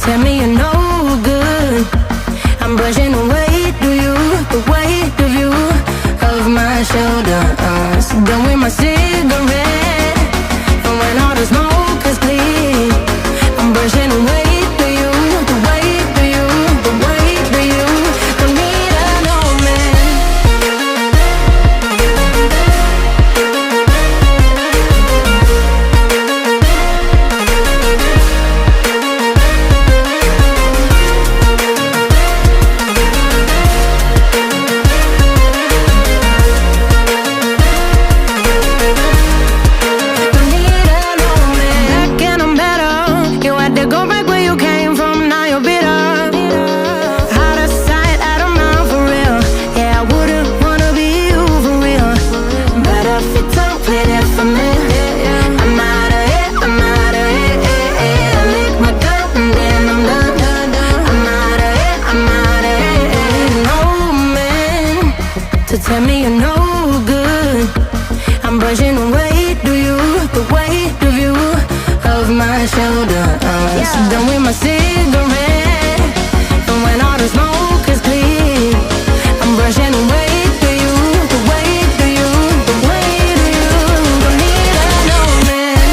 tell me you're no good. I'm brushing the weight of you, of my shoulders. Done with my cigarette, and when all the smoke is clear, I'm brushing the weight of you, the weight of you, the weight of you. Don't need a no man. Tell me you're no good. I'm brushing the weight of you, the weight of you, of my shoulders. Done with my cigarette, and when all the smoke is clear, I'm brushing the weight of you, the weight of you, the weight of you. Don't need a no man.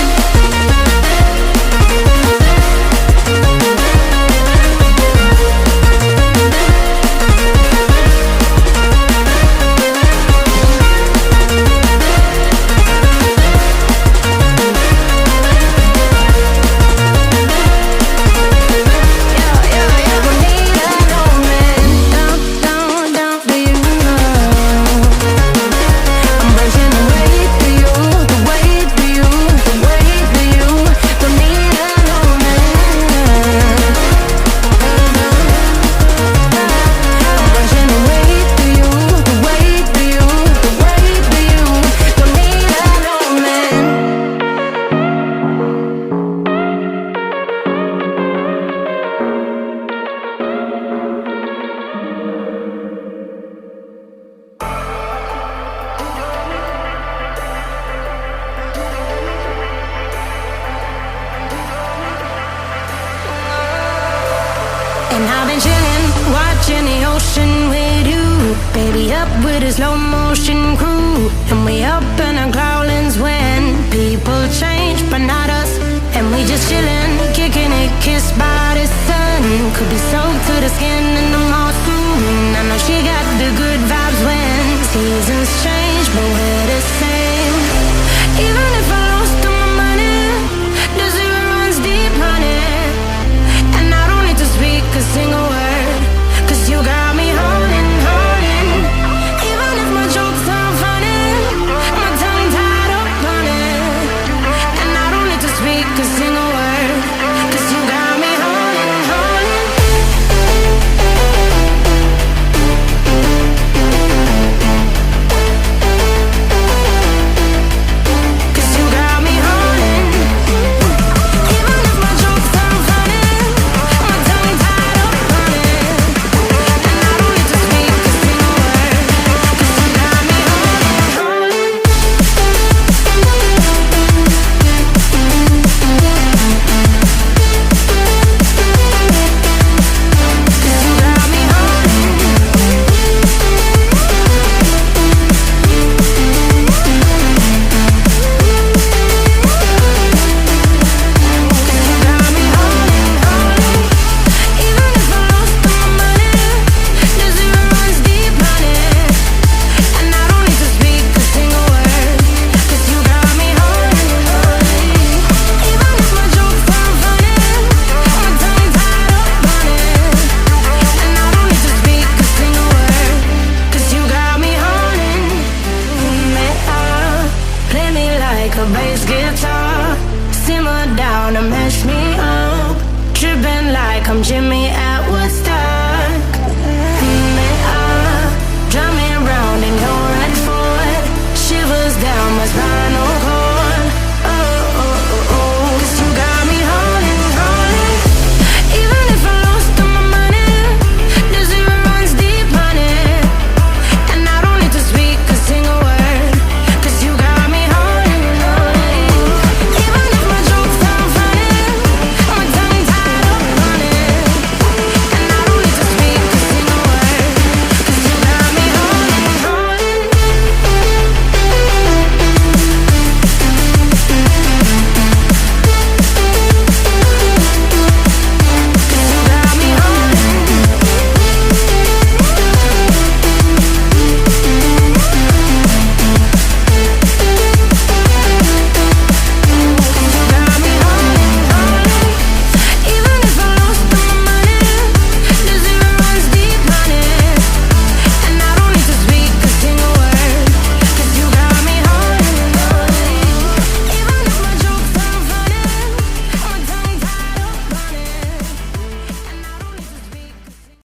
And I've been chillin', watching the ocean with you, baby, up with a slow motion crew. And we up in our growlings when people change, but not us. And we just chillin', kicking it, kissed by the sun. Could be soaked to the skin in the mall soon. I know she got the good vibes when seasons change, but we're the same. Even if I lost all my money, the zero runs deep, honey. And I don't need to speak a single word, 'cause you got me holding, holding. Even if my jokes aren't funny, my tongue tied up on it. And I don't need to speak a single word, 'cause you got me holding, holding. Jimmy at what's